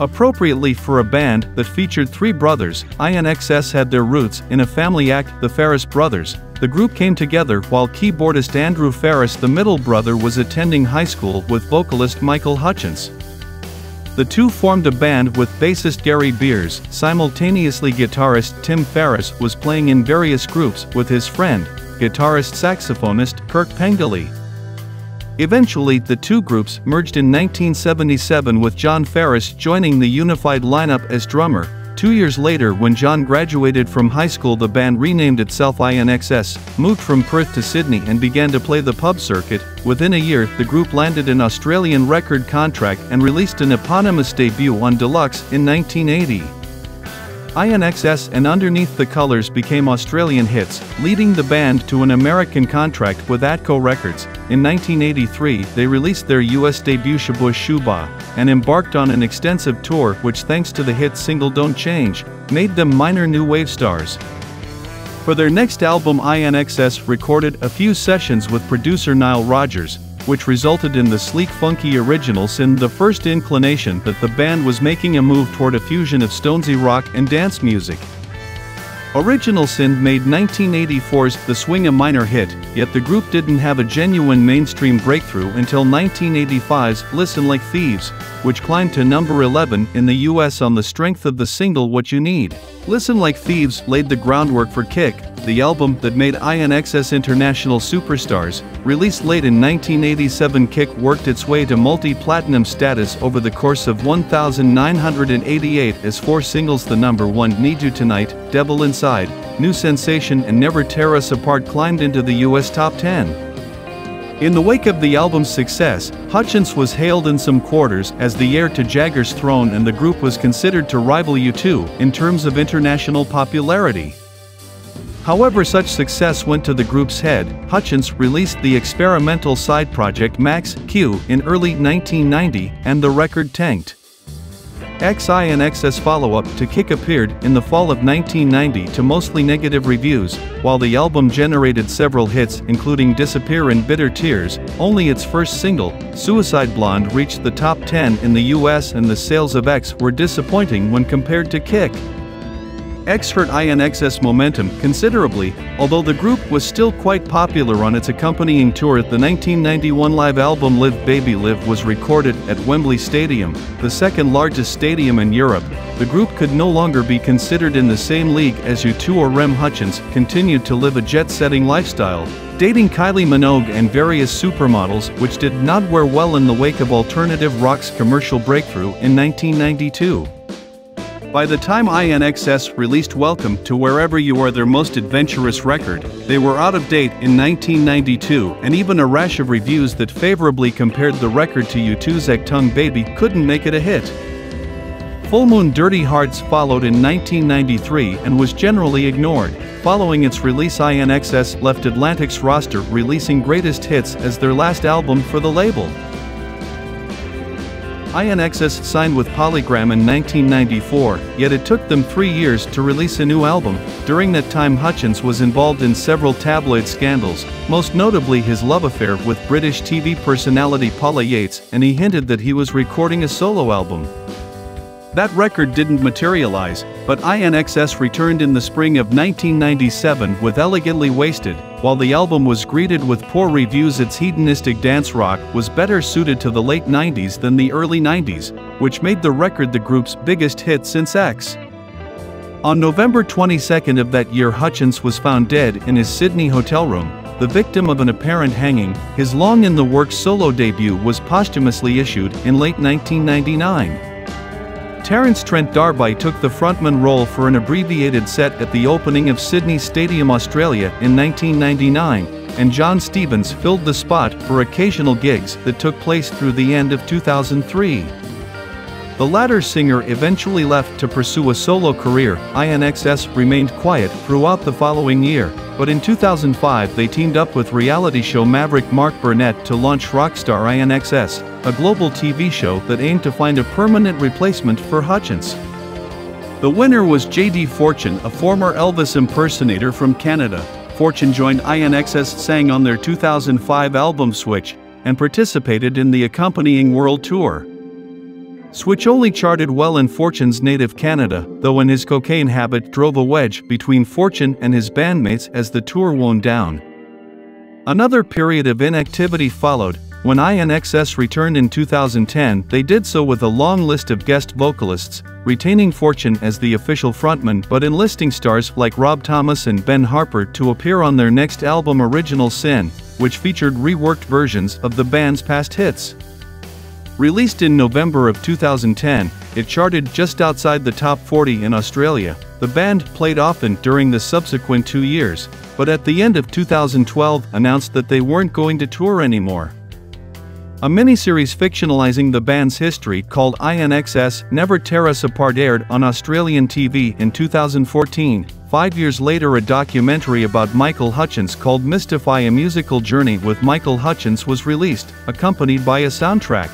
Appropriately for a band that featured three brothers, INXS had their roots in a family act, the Farriss Brothers. The group came together while keyboardist Andrew Farriss, the middle brother, was attending high school with vocalist Michael Hutchence. The two formed a band with bassist Gary Beers. Simultaneously, guitarist Tim Farriss was playing in various groups with his friend, guitarist saxophonist Kirk Pengilly. Eventually, the two groups merged in 1977 with Jon Farriss joining the unified lineup as drummer. 2 years later, when Jon graduated from high school, the band renamed itself INXS, moved from Perth to Sydney and began to play the pub circuit. Within a year, the group landed an Australian record contract and released an eponymous debut on Deluxe in 1980. INXS and Underneath the Colours became Australian hits, leading the band to an American contract with Atco Records. In 1983, they released their US debut Shabooh Shoobah, and embarked on an extensive tour which, thanks to the hit single Don't Change, made them minor new wave stars. For their next album, INXS recorded a few sessions with producer Nile Rodgers, which resulted in the sleek, funky original synth. The first inclination that the band was making a move toward a fusion of Stonesy rock and dance music. Original Synth made 1984's The Swing a minor hit, yet the group didn't have a genuine mainstream breakthrough until 1985's Listen Like Thieves, which climbed to number 11 in the US on the strength of the single What You Need. Listen Like Thieves laid the groundwork for Kick, the album that made INXS international superstars. Released late in 1987, Kick worked its way to multi-platinum status over the course of 1988 as 4 singles: The Number 1, Need You Tonight, Devil Inside, New Sensation and Never Tear Us Apart climbed into the US top 10. In the wake of the album's success, Hutchence was hailed in some quarters as the heir to Jagger's throne, and the group was considered to rival U2 in terms of international popularity. However, such success went to the group's head. Hutchence released the experimental side project Max Q in early 1990, and the record tanked. INXS follow-up to Kick appeared in the fall of 1990 to mostly negative reviews. While the album generated several hits including Disappear and Bitter Tears, only its first single, Suicide Blonde, reached the top 10 in the US, and the sales of X were disappointing when compared to Kick. X hurt INXS momentum considerably, although the group was still quite popular on its accompanying tour. The 1991 live album Live Baby Live was recorded at Wembley Stadium, the second largest stadium in Europe. The group could no longer be considered in the same league as U2 or Rem. Hutchence continued to live a jet-setting lifestyle, dating Kylie Minogue and various supermodels, which did not wear well in the wake of alternative rock's commercial breakthrough in 1992. By the time INXS released Welcome to Wherever You Are, their most adventurous record, they were out of date in 1992, and even a rash of reviews that favorably compared the record to U2's Achtung Baby couldn't make it a hit. Full Moon Dirty Hearts followed in 1993 and was generally ignored. Following its release, INXS left Atlantic's roster, releasing Greatest Hits as their last album for the label. INXS signed with Polygram in 1994, yet it took them 3 years to release a new album. During that time, Hutchence was involved in several tabloid scandals, most notably his love affair with British TV personality Paula Yates, and he hinted that he was recording a solo album. That record didn't materialize, but INXS returned in the spring of 1997 with Elegantly Wasted. While the album was greeted with poor reviews, its hedonistic dance rock was better suited to the late 90s than the early 90s, which made the record the group's biggest hit since X. On November 22 of that year, Hutchence was found dead in his Sydney hotel room, the victim of an apparent hanging. His long-in-the-works solo debut was posthumously issued in late 1999. Terence Trent D'Arby took the frontman role for an abbreviated set at the opening of Sydney Stadium, Australia in 1999, and John Stevens filled the spot for occasional gigs that took place through the end of 2003. The latter singer eventually left to pursue a solo career. INXS remained quiet throughout the following year, but in 2005 they teamed up with reality show maverick Mark Burnett to launch Rockstar INXS, a global TV show that aimed to find a permanent replacement for Hutchence. The winner was J.D. Fortune, a former Elvis impersonator from Canada. Fortune joined INXS, sang on their 2005 album Switch, and participated in the accompanying world tour. Switch only charted well in Fortune's native Canada, though his cocaine habit drove a wedge between Fortune and his bandmates as the tour wound down. Another period of inactivity followed. When INXS returned in 2010, they did so with a long list of guest vocalists, retaining Fortune as the official frontman but enlisting stars like Rob Thomas and Ben Harper to appear on their next album Original Sin, which featured reworked versions of the band's past hits. Released in November of 2010, it charted just outside the top 40 in Australia. The band played often during the subsequent 2 years, but at the end of 2012 announced that they weren't going to tour anymore. A miniseries fictionalizing the band's history called INXS Never Tear Us Apart aired on Australian TV in 2014. 5 years later, a documentary about Michael Hutchence called Mystify: A Musical Journey with Michael Hutchence was released, accompanied by a soundtrack.